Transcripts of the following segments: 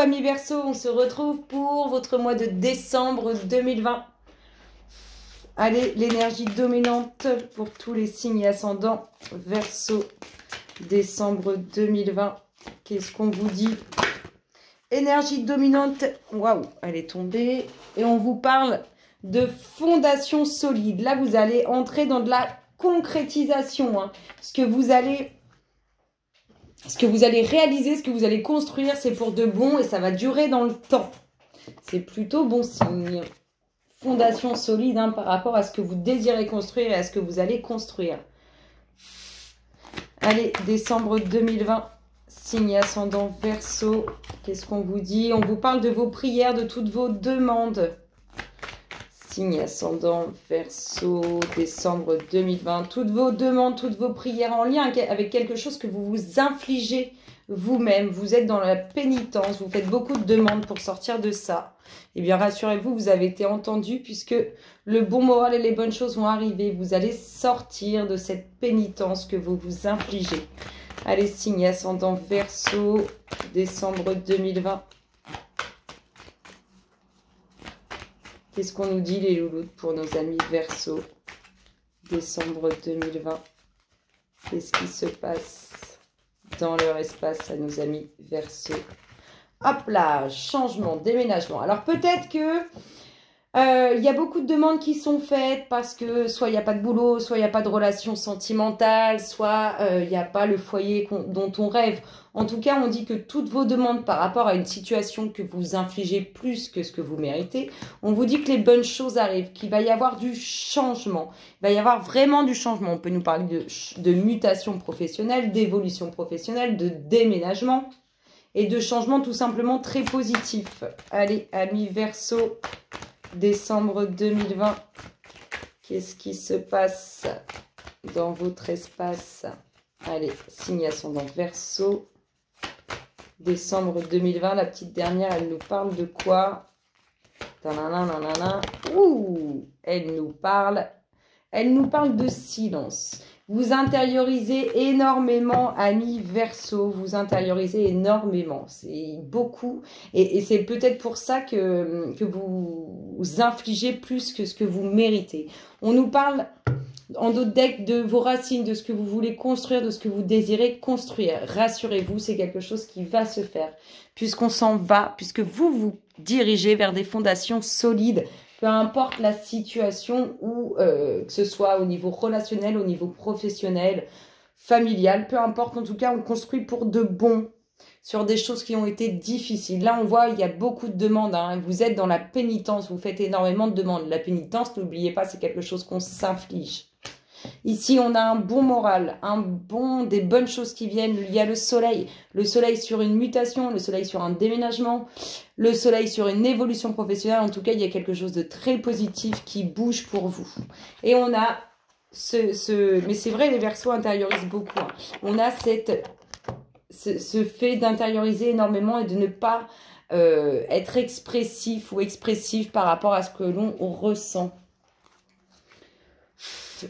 Amis Verseau, on se retrouve pour votre mois de décembre 2020. Allez, l'énergie dominante pour tous les signes ascendants Verseau, décembre 2020. Qu'est-ce qu'on vous dit? Énergie dominante, waouh, elle est tombée. Et on vous parle de fondation solide. Là, vous allez entrer dans de la concrétisation. Hein. Ce que vous allez réaliser, ce que vous allez construire, c'est pour de bon et ça va durer dans le temps. C'est plutôt bon signe. Fondation solide hein, par rapport à ce que vous désirez construire et à ce que vous allez construire. Allez, décembre 2020, signe ascendant Verseau. Qu'est-ce qu'on vous dit? On vous parle de vos prières, de toutes vos demandes. Signe ascendant Verseau, décembre 2020. Toutes vos demandes, toutes vos prières en lien avec quelque chose que vous vous infligez vous-même. Vous êtes dans la pénitence, vous faites beaucoup de demandes pour sortir de ça. Eh bien, rassurez-vous, vous avez été entendu puisque le bon moral et les bonnes choses vont arriver. Vous allez sortir de cette pénitence que vous vous infligez. Allez, signe ascendant Verseau, décembre 2020. Qu'est-ce qu'on nous dit les louloutes pour nos amis Verseau, décembre 2020? Qu'est-ce qui se passe dans leur espace à nos amis Verseau? Hop là, changement, déménagement. Alors peut-être que il y a beaucoup de demandes qui sont faites parce que soit il n'y a pas de boulot, soit il n'y a pas de relation sentimentale, soit il n'y a pas le foyer dont on rêve. En tout cas, on dit que toutes vos demandes par rapport à une situation que vous infligez plus que ce que vous méritez, on vous dit que les bonnes choses arrivent, qu'il va y avoir du changement. Il va y avoir vraiment du changement. On peut nous parler de mutation professionnelle, d'évolution professionnelle, de déménagement et de changement tout simplement très positif. Allez, amis Verseau, décembre 2020, qu'est-ce qui se passe dans votre espace? Allez, signe ascendant Verseau, décembre 2020, la petite dernière, elle nous parle de quoi? Ouh, elle nous parle de silence. Vous intériorisez énormément, amis Verseau, vous intériorisez énormément, c'est beaucoup, et c'est peut-être pour ça que vous infligez plus que ce que vous méritez. On nous parle en d'autres decks de vos racines, de ce que vous voulez construire, de ce que vous désirez construire. Rassurez-vous, c'est quelque chose qui va se faire, puisqu'on s'en va, puisque vous vous dirigez vers des fondations solides, peu importe la situation ou que ce soit au niveau relationnel, au niveau professionnel, familial, peu importe, en tout cas, on construit pour de bon sur des choses qui ont été difficiles. Là, on voit, il y a beaucoup de demandes. Hein. Vous êtes dans la pénitence, vous faites énormément de demandes. La pénitence, n'oubliez pas, c'est quelque chose qu'on s'inflige. Ici, on a un bon moral, des bonnes choses qui viennent. Il y a le soleil sur une mutation, le soleil sur un déménagement, le soleil sur une évolution professionnelle. En tout cas, il y a quelque chose de très positif qui bouge pour vous. Et on a mais c'est vrai, les Verseaux intériorisent beaucoup. Hein. On a ce fait d'intérioriser énormément et de ne pas être expressif ou expressif par rapport à ce que l'on ressent.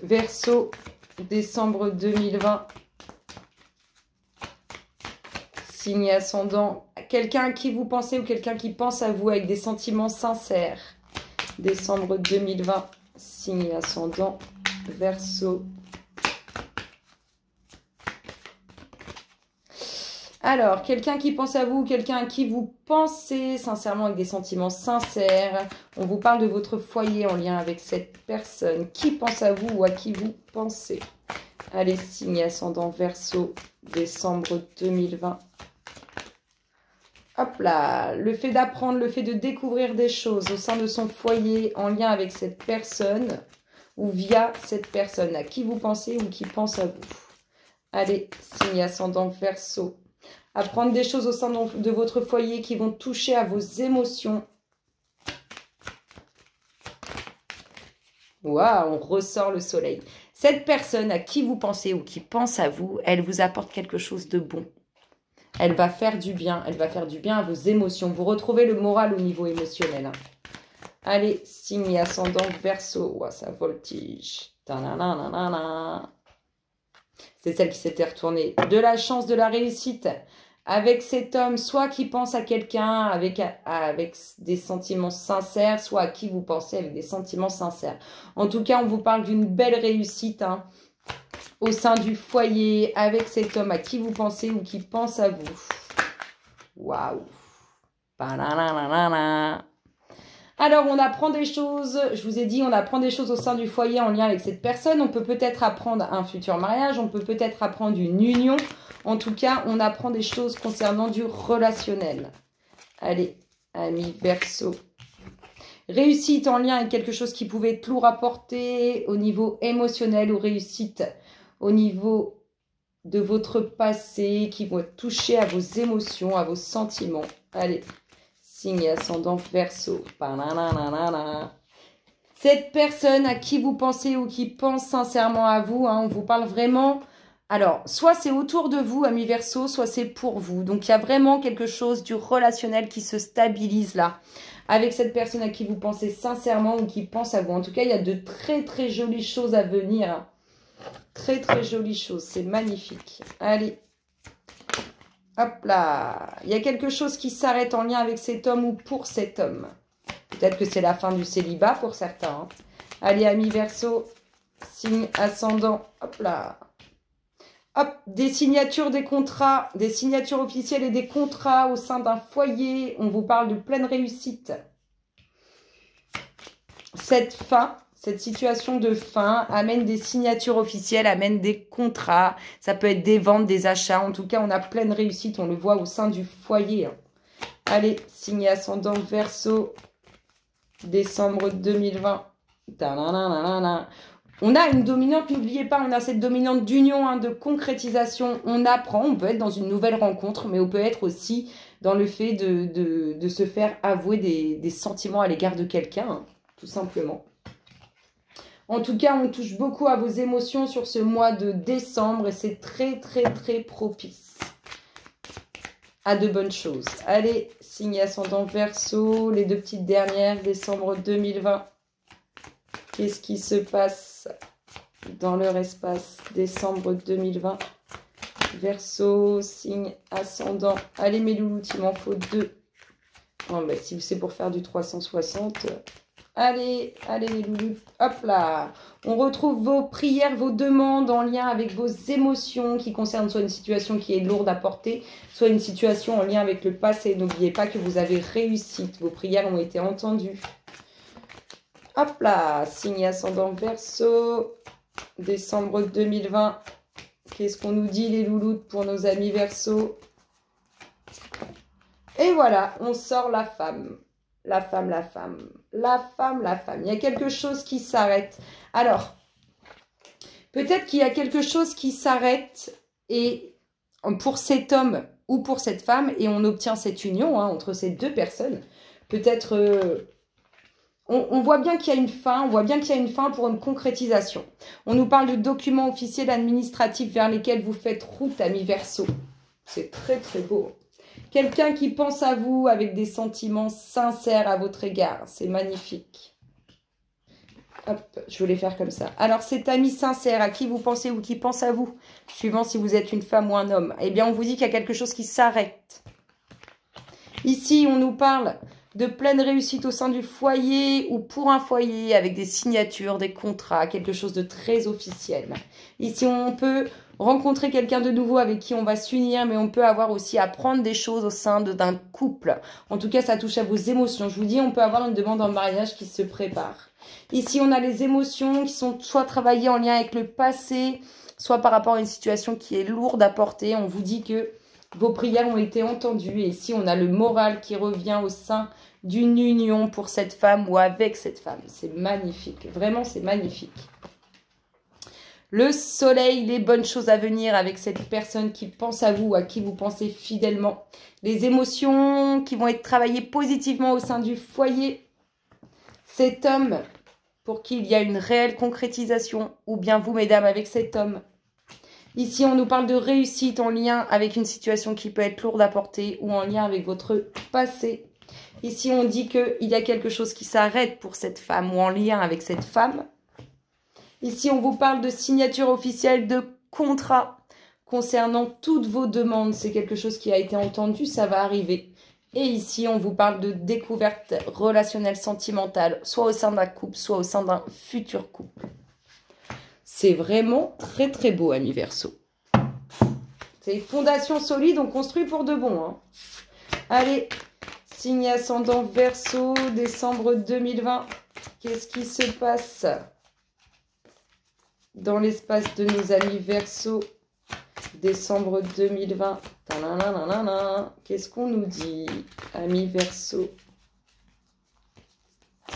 Verseau, décembre 2020, signe ascendant, quelqu'un à qui vous pensez ou quelqu'un qui pense à vous avec des sentiments sincères. Décembre 2020, signe ascendant, Verseau. Alors, quelqu'un qui pense à vous, quelqu'un à qui vous pensez sincèrement avec des sentiments sincères. On vous parle de votre foyer en lien avec cette personne. Qui pense à vous ou à qui vous pensez? Allez, signe ascendant Verseau, décembre 2020. Hop là, le fait d'apprendre, le fait de découvrir des choses au sein de son foyer en lien avec cette personne ou via cette personne. À qui vous pensez ou qui pense à vous? Allez, signe ascendant Verseau. Apprendre des choses au sein de votre foyer qui vont toucher à vos émotions. Waouh, on ressort le soleil. Cette personne à qui vous pensez ou qui pense à vous, elle vous apporte quelque chose de bon. Elle va faire du bien. Elle va faire du bien à vos émotions. Vous retrouvez le moral au niveau émotionnel. Hein. Allez, signe ascendant Verseau. Ouah, ça voltige. C'est celle qui s'était retournée. De la chance, de la réussite. avec cet homme, soit qui pense à quelqu'un avec des sentiments sincères, soit à qui vous pensez avec des sentiments sincères. En tout cas, on vous parle d'une belle réussite hein, au sein du foyer, avec cet homme à qui vous pensez ou qui pense à vous. Waouh! Alors, on apprend des choses, je vous ai dit, on apprend des choses au sein du foyer en lien avec cette personne. On peut peut-être apprendre un futur mariage, on peut peut-être apprendre une union. En tout cas, on apprend des choses concernant du relationnel. Allez, amis Verseau. Réussite en lien avec quelque chose qui pouvait être lourd à porter au niveau émotionnel ou réussite au niveau de votre passé qui vont être touchés à vos émotions, à vos sentiments. Allez. Signe et ascendant Verseau. Cette personne à qui vous pensez ou qui pense sincèrement à vous, hein, on vous parle vraiment. Alors, soit c'est autour de vous, amis Verseau, soit c'est pour vous. Donc, il y a vraiment quelque chose du relationnel qui se stabilise là. Avec cette personne à qui vous pensez sincèrement ou qui pense à vous. En tout cas, il y a de très très jolies choses à venir. Très très jolies choses. C'est magnifique. Allez. Hop là, il y a quelque chose qui s'arrête en lien avec cet homme ou pour cet homme. Peut-être que c'est la fin du célibat pour certains. Hein. Allez, amis Verseau, signe ascendant, hop là. Hop, des signatures, des contrats, des signatures officielles et des contrats au sein d'un foyer. On vous parle de pleine réussite. Cette fin... Cette situation de fin amène des signatures officielles, amène des contrats. Ça peut être des ventes, des achats. En tout cas, on a pleine réussite. On le voit au sein du foyer. Allez, signe ascendant Verseau. Décembre 2020. On a une dominante, n'oubliez pas, on a cette dominante d'union, hein, de concrétisation. On apprend, on peut être dans une nouvelle rencontre, mais on peut être aussi dans le fait de se faire avouer des sentiments à l'égard de quelqu'un, hein, tout simplement. En tout cas, on touche beaucoup à vos émotions sur ce mois de décembre et c'est très, très, très propice à de bonnes choses. Allez, signe ascendant Verseau, les deux petites dernières, décembre 2020. Qu'est-ce qui se passe dans leur espace, décembre 2020? Verseau, signe ascendant. Allez, mes loulous, il m'en faut 2. Oh, bah, si c'est pour faire du 360... Allez, allez les loulous, hop là. On retrouve vos prières, vos demandes en lien avec vos émotions qui concernent soit une situation qui est lourde à porter, soit une situation en lien avec le passé. N'oubliez pas que vous avez réussi, vos prières ont été entendues. Hop là, signe ascendant Verseau, décembre 2020. Qu'est-ce qu'on nous dit les loulous pour nos amis Verseau? Et voilà, on sort la femme. La femme, la femme, la femme, la femme. Il y a quelque chose qui s'arrête. Alors, peut-être qu'il y a quelque chose qui s'arrête et pour cet homme ou pour cette femme et on obtient cette union hein, entre ces deux personnes. Peut-être, on voit bien qu'il y a une fin, on voit bien qu'il y a une fin pour une concrétisation. On nous parle de documents officiels administratifs vers lesquels vous faites route, amis Verseau. C'est très, très beau. Quelqu'un qui pense à vous avec des sentiments sincères à votre égard. C'est magnifique. Hop, je voulais faire comme ça. Alors, cet ami sincère à qui vous pensez ou qui pense à vous, suivant si vous êtes une femme ou un homme, eh bien, on vous dit qu'il y a quelque chose qui s'arrête. Ici, on nous parle de pleine réussite au sein du foyer ou pour un foyer avec des signatures, des contrats, quelque chose de très officiel. Ici, on peut rencontrer quelqu'un de nouveau avec qui on va s'unir, mais on peut avoir aussi apprendre des choses au sein d'un couple. En tout cas, ça touche à vos émotions. Je vous dis, on peut avoir une demande en mariage qui se prépare. Ici, on a les émotions qui sont soit travaillées en lien avec le passé, soit par rapport à une situation qui est lourde à porter. On vous dit que vos prières ont été entendues. Et ici, on a le moral qui revient au sein d'une union pour cette femme ou avec cette femme. C'est magnifique. Vraiment, c'est magnifique. Le soleil, les bonnes choses à venir avec cette personne qui pense à vous, à qui vous pensez fidèlement. Les émotions qui vont être travaillées positivement au sein du foyer. Cet homme pour qui il y a une réelle concrétisation. Ou bien vous, mesdames, avec cet homme. Ici, on nous parle de réussite en lien avec une situation qui peut être lourde à porter ou en lien avec votre passé. Ici, on dit qu'il y a quelque chose qui s'arrête pour cette femme ou en lien avec cette femme. Ici, on vous parle de signature officielle, de contrat concernant toutes vos demandes. C'est quelque chose qui a été entendu, ça va arriver. Et ici, on vous parle de découverte relationnelle sentimentale, soit au sein d'un couple, soit au sein d'un futur couple. C'est vraiment très très beau, amis Verseau. C'est une fondation solide, on construit pour de bon. Hein. Allez, signe ascendant Verseau, décembre 2020. Qu'est-ce qui se passe dans l'espace de nos amis Verseau, décembre 2020? Qu'est-ce qu'on nous dit, amis Verseau?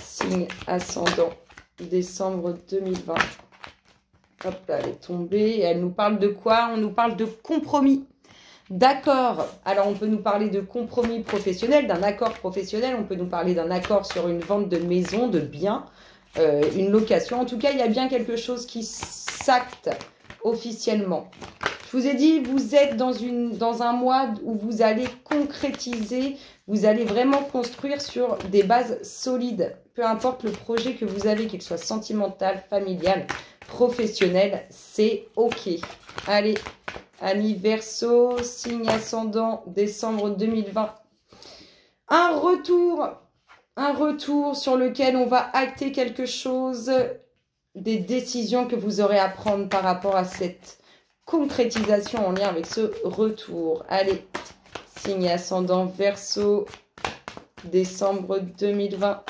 Signe ascendant, décembre 2020. Hop là, elle est tombée. Et elle nous parle de quoi? On nous parle de compromis. D'accord. Alors, on peut nous parler de compromis professionnel, d'un accord professionnel. On peut nous parler d'un accord sur une vente de maison, de biens, une location. En tout cas, il y a bien quelque chose qui s'acte officiellement. Je vous ai dit, vous êtes dans un mois où vous allez concrétiser, vous allez vraiment construire sur des bases solides. Peu importe le projet que vous avez, qu'il soit sentimental, familial, professionnel, c'est OK. Allez, amis Verseau, signe ascendant, décembre 2020. Un retour sur lequel on va acter quelque chose, des décisions que vous aurez à prendre par rapport à cette concrétisation en lien avec ce retour. Allez, signe ascendant Verseau, décembre 2020.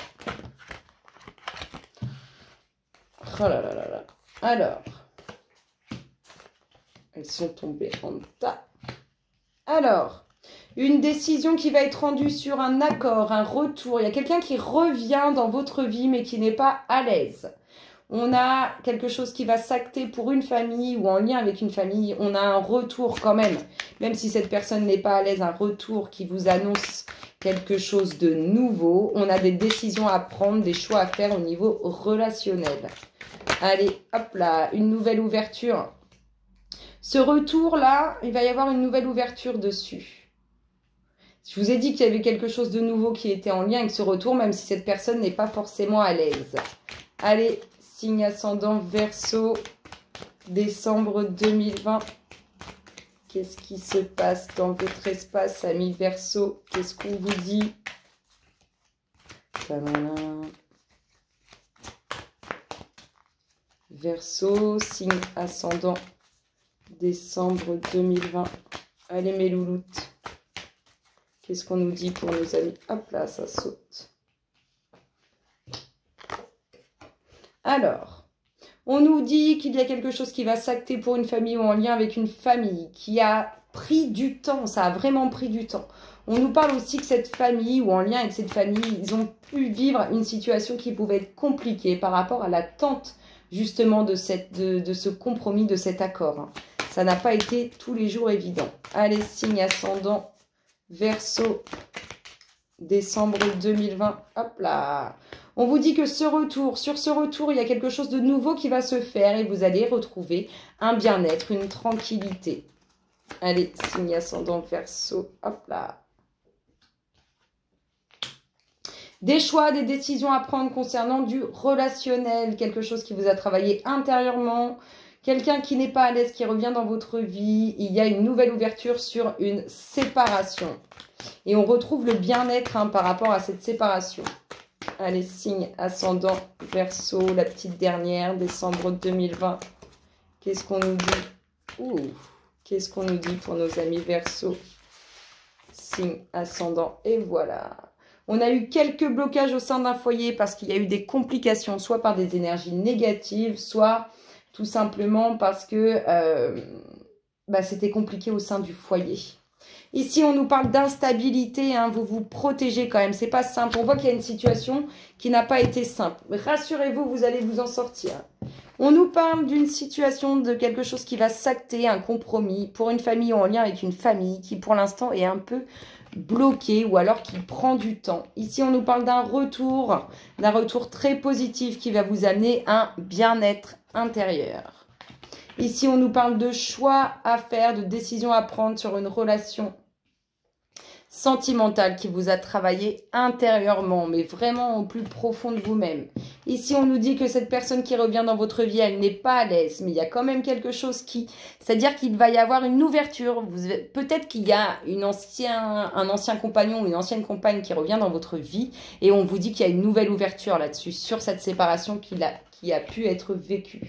Oh là là là là. Alors, elles sont tombées en tas. Alors, une décision qui va être rendue sur un accord, un retour. Il y a quelqu'un qui revient dans votre vie mais qui n'est pas à l'aise. On a quelque chose qui va s'acter pour une famille ou en lien avec une famille. On a un retour quand même. Même si cette personne n'est pas à l'aise, un retour qui vous annonce quelque chose de nouveau. On a des décisions à prendre, des choix à faire au niveau relationnel. Allez, hop là, une nouvelle ouverture. Ce retour-là, il va y avoir une nouvelle ouverture dessus. Je vous ai dit qu'il y avait quelque chose de nouveau qui était en lien avec ce retour, même si cette personne n'est pas forcément à l'aise. Allez, signe ascendant Verseau, décembre 2020. Qu'est-ce qui se passe dans votre espace, amis Verseau? Qu'est-ce qu'on vous dit? Verseau, signe ascendant, décembre 2020. Allez, mes louloutes. Qu'est-ce qu'on nous dit pour nos amis? Hop là, ça saute. Alors, on nous dit qu'il y a quelque chose qui va s'acter pour une famille ou en lien avec une famille qui a pris du temps. Ça a vraiment pris du temps. On nous parle aussi que cette famille ou en lien avec cette famille, ils ont pu vivre une situation qui pouvait être compliquée par rapport à l'attente justement de ce compromis, de cet accord. Ça n'a pas été tous les jours évident. Allez, signe ascendant Verseau, décembre 2020. Hop là. On vous dit que sur ce retour, il y a quelque chose de nouveau qui va se faire et vous allez retrouver un bien-être, une tranquillité. Allez, signe ascendant Verseau. Hop là. Des choix, des décisions à prendre concernant du relationnel, quelque chose qui vous a travaillé intérieurement, quelqu'un qui n'est pas à l'aise, qui revient dans votre vie. Il y a une nouvelle ouverture sur une séparation. Et on retrouve le bien-être par rapport à cette séparation. Allez, signe ascendant Verseau, la petite dernière, décembre 2020. Qu'est-ce qu'on nous dit? Qu'est-ce qu'on nous dit pour nos amis Verseau? Signe ascendant, et voilà. On a eu quelques blocages au sein d'un foyer parce qu'il y a eu des complications, soit par des énergies négatives, soit tout simplement parce que c'était compliqué au sein du foyer. Ici, on nous parle d'instabilité, vous vous protégez quand même, c'est pas simple. On voit qu'il y a une situation qui n'a pas été simple. Rassurez-vous, vous allez vous en sortir. On nous parle d'une situation, de quelque chose qui va s'acter, un compromis pour une famille ou en lien avec une famille qui pour l'instant est un peu bloqué ou alors qui prend du temps. Ici, on nous parle d'un retour très positif qui va vous amener un bien-être intérieur. Ici, on nous parle de choix à faire, de décisions à prendre sur une relation. sentimental qui vous a travaillé intérieurement, mais vraiment au plus profond de vous-même. Ici, on nous dit que cette personne qui revient dans votre vie, elle n'est pas à l'aise, mais il y a quand même quelque chose qui... C'est-à-dire qu'il va y avoir une ouverture. Peut-être qu'il y a un ancien compagnon ou une ancienne compagne qui revient dans votre vie et on vous dit qu'il y a une nouvelle ouverture là-dessus, sur cette séparation qui a pu être vécue.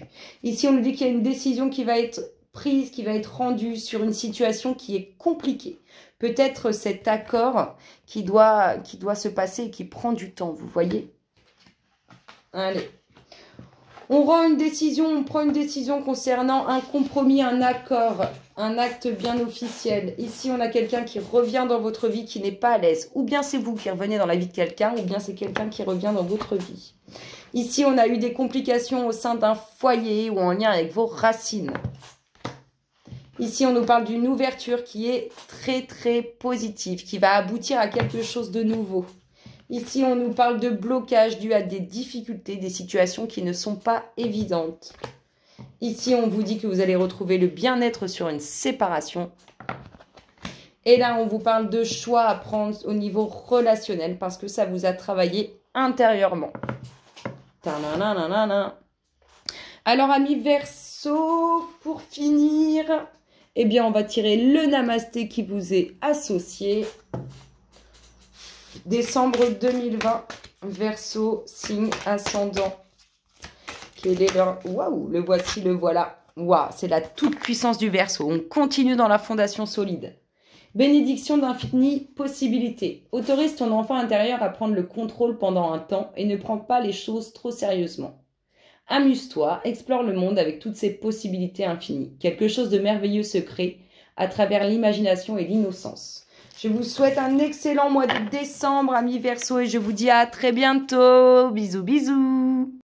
Ici, on nous dit qu'il y a une décision qui va être prise, qui va être rendue sur une situation qui est compliquée. Peut-être cet accord qui doit se passer et qui prend du temps, vous voyez. Allez. On prend une décision concernant un compromis, un accord, un acte bien officiel. Ici, on a quelqu'un qui revient dans votre vie qui n'est pas à l'aise. Ou bien c'est vous qui revenez dans la vie de quelqu'un, ou bien c'est quelqu'un qui revient dans votre vie. Ici, on a eu des complications au sein d'un foyer ou en lien avec vos racines. Ici, on nous parle d'une ouverture qui est très, très positive, qui va aboutir à quelque chose de nouveau. Ici, on nous parle de blocage dû à des difficultés, des situations qui ne sont pas évidentes. Ici, on vous dit que vous allez retrouver le bien-être sur une séparation. Et là, on vous parle de choix à prendre au niveau relationnel parce que ça vous a travaillé intérieurement. Alors, amis Verseau, pour finir... Eh bien, on va tirer le Namasté qui vous est associé. Décembre 2020, Verseau, signe ascendant. Quel est leur... Waouh, le voici, le voilà. Waouh, c'est la toute-puissance du Verseau. On continue dans la fondation solide. Bénédiction d'infinies possibilités. Autorise ton enfant intérieur à prendre le contrôle pendant un temps et ne prends pas les choses trop sérieusement. Amuse-toi, explore le monde avec toutes ses possibilités infinies. Quelque chose de merveilleux se crée à travers l'imagination et l'innocence. Je vous souhaite un excellent mois de décembre, amis Verseau, et je vous dis à très bientôt. Bisous, bisous.